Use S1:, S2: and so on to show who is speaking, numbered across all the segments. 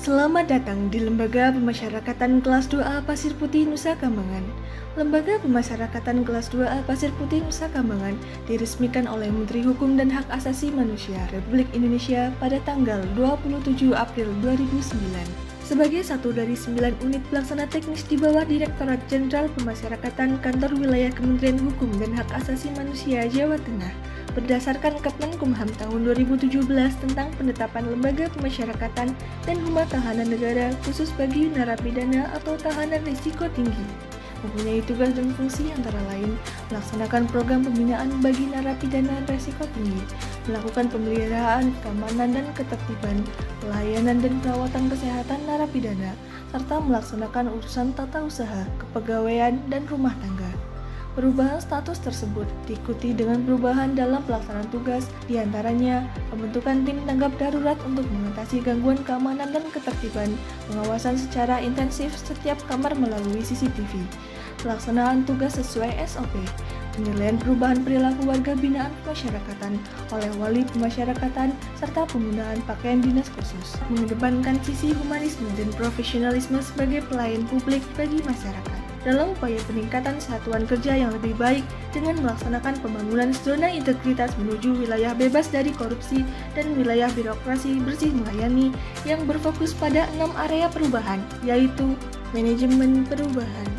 S1: Selamat datang di Lembaga Pemasyarakatan Kelas 2A Pasir Putih, Nusa Kambangan. Lembaga Pemasyarakatan Kelas 2A Pasir Putih, Nusa Kambangan diresmikan oleh Menteri Hukum dan Hak Asasi Manusia Republik Indonesia pada tanggal 27 April 2009. Sebagai satu dari 9 unit pelaksana teknis di bawah Direktorat Jenderal Pemasyarakatan Kantor Wilayah Kementerian Hukum dan Hak Asasi Manusia Jawa Tengah, berdasarkan Kemenkumham tahun 2017 tentang penetapan lembaga pemasyarakatan dan rumah tahanan negara khusus bagi narapidana atau tahanan risiko tinggi, mempunyai tugas dan fungsi antara lain melaksanakan program pembinaan bagi narapidana risiko tinggi, melakukan pemeliharaan, keamanan dan ketertiban, pelayanan dan perawatan kesehatan narapidana, serta melaksanakan urusan tata usaha, kepegawaian, dan rumah tangga. Perubahan status tersebut diikuti dengan perubahan dalam pelaksanaan tugas, diantaranya pembentukan tim tanggap darurat untuk mengatasi gangguan keamanan dan ketertiban, pengawasan secara intensif setiap kamar melalui CCTV, pelaksanaan tugas sesuai SOP, penilaian perubahan perilaku warga binaan pemasyarakatan oleh wali pemasyarakatan, serta penggunaan pakaian dinas khusus, mengedepankan sisi humanisme dan profesionalisme sebagai pelayan publik bagi masyarakat. Dalam upaya peningkatan satuan kerja yang lebih baik dengan melaksanakan pembangunan zona integritas menuju wilayah bebas dari korupsi dan wilayah birokrasi bersih melayani yang berfokus pada 6 area perubahan, yaitu manajemen perubahan,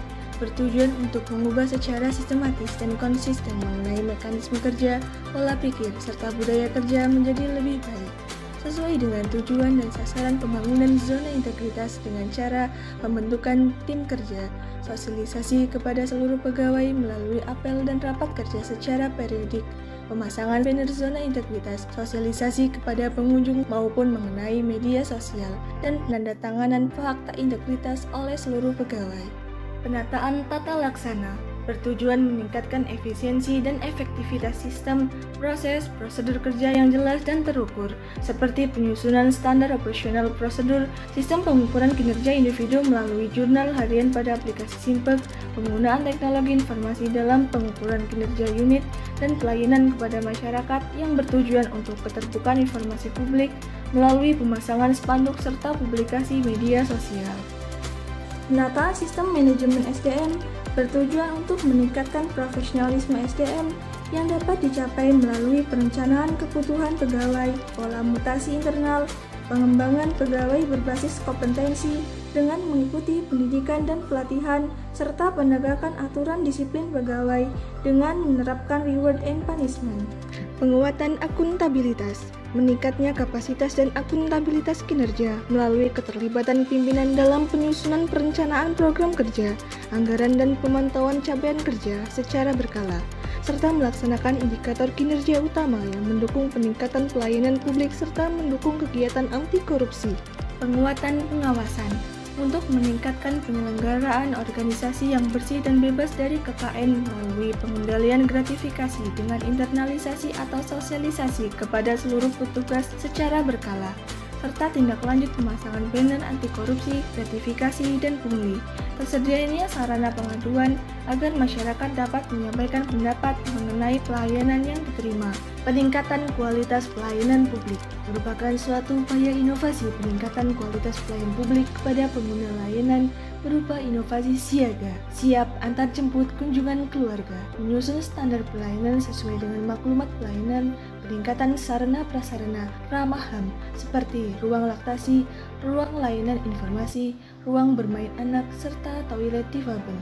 S1: bertujuan untuk mengubah secara sistematis dan konsisten mengenai mekanisme kerja, pola pikir, serta budaya kerja menjadi lebih baik, sesuai dengan tujuan dan sasaran pembangunan zona integritas dengan cara pembentukan tim kerja, sosialisasi kepada seluruh pegawai melalui apel dan rapat kerja secara periodik, pemasangan banner zona integritas, sosialisasi kepada pengunjung maupun mengenai media sosial, dan penandatanganan fakta integritas oleh seluruh pegawai. Penataan tata laksana bertujuan meningkatkan efisiensi dan efektivitas sistem, proses, prosedur kerja yang jelas dan terukur, seperti penyusunan standar operasional prosedur, sistem pengukuran kinerja individu melalui jurnal harian pada aplikasi Simpek, penggunaan teknologi informasi dalam pengukuran kinerja unit, dan pelayanan kepada masyarakat yang bertujuan untuk keterbukaan informasi publik melalui pemasangan spanduk serta publikasi media sosial. Penataan sistem manajemen SDM bertujuan untuk meningkatkan profesionalisme SDM yang dapat dicapai melalui perencanaan kebutuhan pegawai, pola mutasi internal, pengembangan pegawai berbasis kompetensi dengan mengikuti pendidikan dan pelatihan, serta penegakan aturan disiplin pegawai dengan menerapkan reward and punishment. Penguatan akuntabilitas, meningkatnya kapasitas dan akuntabilitas kinerja melalui keterlibatan pimpinan dalam penyusunan perencanaan program kerja, anggaran dan pemantauan capaian kerja secara berkala, serta melaksanakan indikator kinerja utama yang mendukung peningkatan pelayanan publik serta mendukung kegiatan anti korupsi. Penguatan pengawasan untuk meningkatkan penyelenggaraan organisasi yang bersih dan bebas dari KKN melalui pengendalian gratifikasi dengan internalisasi atau sosialisasi kepada seluruh petugas secara berkala, serta tindak lanjut pemasangan banner anti korupsi, gratifikasi, dan pungli. Tersedianya sarana pengaduan agar masyarakat dapat menyampaikan pendapat mengenai pelayanan yang diterima. Peningkatan kualitas pelayanan publik merupakan suatu upaya inovasi peningkatan kualitas pelayanan publik kepada pengguna layanan berupa inovasi siaga, siap antar jemput kunjungan keluarga, menyusun standar pelayanan sesuai dengan maklumat pelayanan, peningkatan sarana prasarana ramah HAM seperti ruang laktasi, ruang layanan informasi, ruang bermain anak, serta toilet difabel.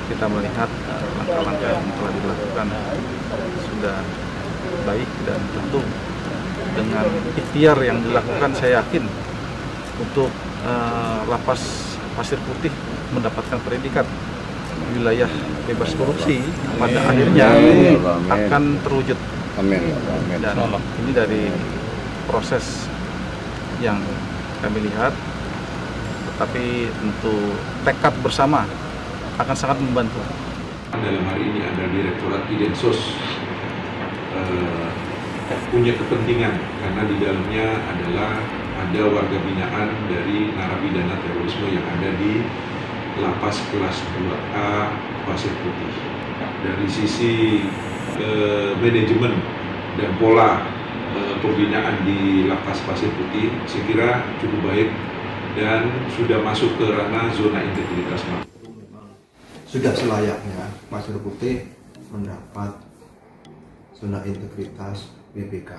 S2: Kita melihat langkah-langkah yang telah dilakukan sudah baik, dan tentu dengan ikhtiar yang dilakukan saya yakin untuk Lapas Pasir Putih mendapatkan predikat wilayah bebas korupsi pada akhirnya akan terwujud.
S3: Amin.
S2: Dan ini dari proses yang kami lihat, tetapi tentu tekad bersama akan sangat membantu.
S4: Dalam hari ini ada Direktorat Idensos punya kepentingan karena di dalamnya adalah ada warga binaan dari narapidana terorisme yang ada di Lapas kelas 2A Pasir Putih. dari sisi manajemen dan pola pembinaan di Lapas Pasir Putih, saya kira cukup baik dan sudah masuk ke ranah zona integritas.
S3: Sudah selayaknya Pasir Putih mendapat zona integritas BPK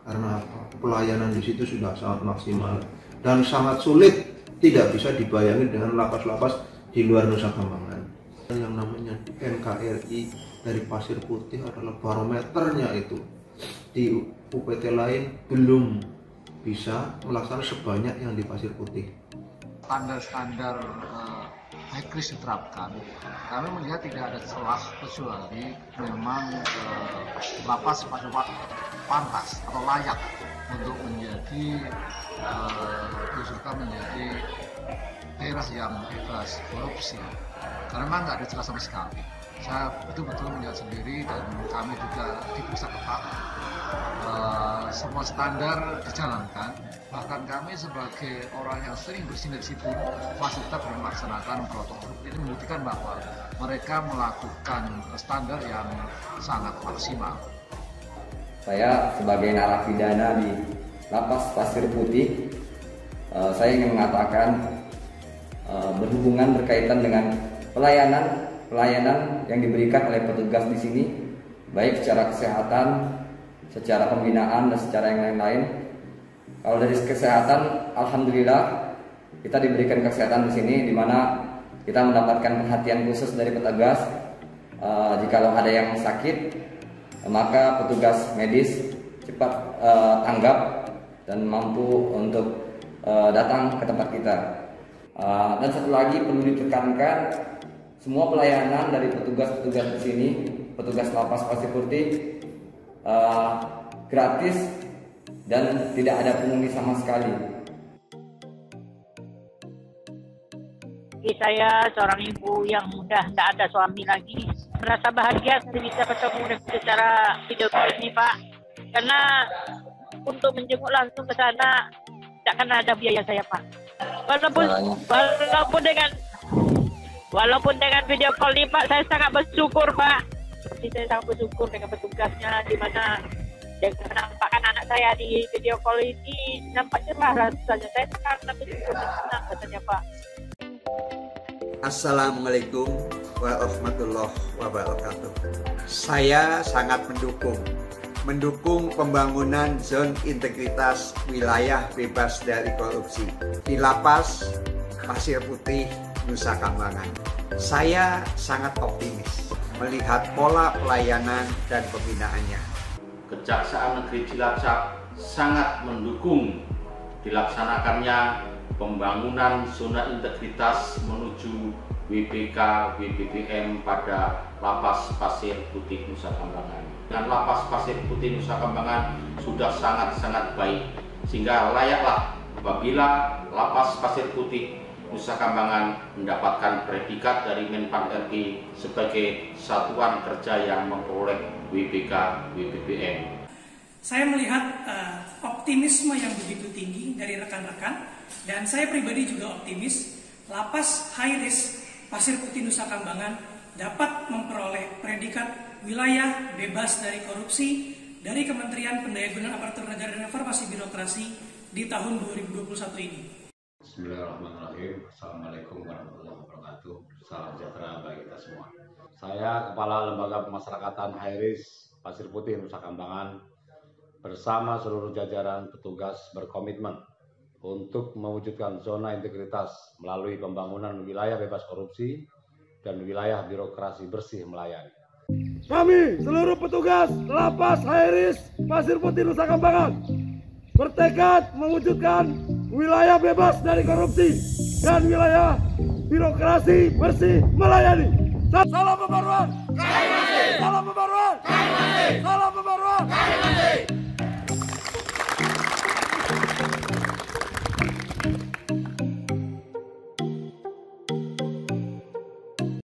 S3: karena pelayanan di situ sudah sangat maksimal dan sangat sulit, tidak bisa dibayangin dengan lapas-lapas di luar Nusa Kambangan. Yang namanya NKRI dari Pasir Putih adalah barometernya itu. Di UPT lain belum bisa melaksanakan sebanyak yang di Pasir Putih.
S5: Standar-standar high-risk diterapkan, kami melihat tidak ada celah kecuali memang lapas pantas atau layak untuk menjadi menjadi daerah yang bebas korupsi. Karena memang nggak ada celah sama sekali. Saya betul-betul melihat sendiri dan kami juga diperiksa ketat. Semua standar dijalankan, bahkan kami sebagai orang yang sering bersinergi pun masih tetap melaksanakan protokol. Ini membuktikan bahwa mereka melakukan standar yang sangat maksimal.
S6: Saya sebagai narapidana di Lapas Pasir Putih, saya ingin mengatakan berhubungan berkaitan dengan pelayanan yang diberikan oleh petugas di sini, baik secara kesehatan, secara pembinaan, dan secara yang lain-lain. Kalau dari kesehatan, alhamdulillah kita diberikan kesehatan di sini, di mana kita mendapatkan perhatian khusus dari petugas. Jikalau ada yang sakit, maka petugas medis cepat tanggap dan mampu untuk datang ke tempat kita. Dan satu lagi perlu ditekankan, semua pelayanan dari petugas-petugas di sini, petugas Lapas Pasir Putih, gratis dan tidak ada pungut sama sekali.
S7: Saya seorang ibu yang sudah tidak ada suami lagi, merasa bahagia bisa ketemu secara video call ini, Pak. Karena untuk menjenguk langsung ke sana tidak akan ada biaya saya, Pak. Walaupun dengan video call ini, Pak, saya sangat bersyukur, Pak. Saya sangat bersyukur dengan petugasnya, di mana dengan menampakkan anak saya di video call ini nampak cerah rasanya. Saya sangat bersyukur dan senang rasanya, Pak.
S8: Assalamualaikum warahmatullahi wabarakatuh. Saya sangat mendukung pembangunan zona integritas wilayah bebas dari korupsi di Lapas Pasir Putih, Nusa Kambangan. Saya sangat optimis melihat pola pelayanan dan pembinaannya.
S9: Kejaksaan Negeri Cilacap sangat mendukung dilaksanakannya pembangunan zona integritas menuju WBK WBBM pada Lapas Pasir Putih Nusa Kambangan. Dengan Lapas Pasir Putih Nusa Kambangan sudah sangat-sangat baik, sehingga layaklah apabila Lapas Pasir Putih Nusa Kambangan mendapatkan predikat dari Menpan RI sebagai satuan kerja yang memperoleh WBK WBBM.
S10: Saya melihat optimisme yang begitu tinggi dari rekan-rekan, dan saya pribadi juga optimis Lapas High Risk Pasir Putih Nusa Kambangan dapat memperoleh predikat wilayah bebas dari korupsi dari Kementerian Pendayagunaan Aparatur Negara dan Reformasi Birokrasi di tahun 2021 ini.
S11: Bismillahirrahmanirrahim. Assalamualaikum warahmatullahi wabarakatuh. Salam sejahtera bagi kita semua. Saya Kepala Lembaga Pemasyarakatan High Risk Pasir Putih Nusa Kambangan bersama seluruh jajaran petugas berkomitmen untuk mewujudkan zona integritas melalui pembangunan wilayah bebas korupsi dan wilayah birokrasi bersih melayani.
S12: Kami seluruh petugas Lapas High Risk Pasir Putih Nusa Kambangan bertekad mewujudkan wilayah bebas dari korupsi dan wilayah birokrasi bersih melayani. Salam pembaruan.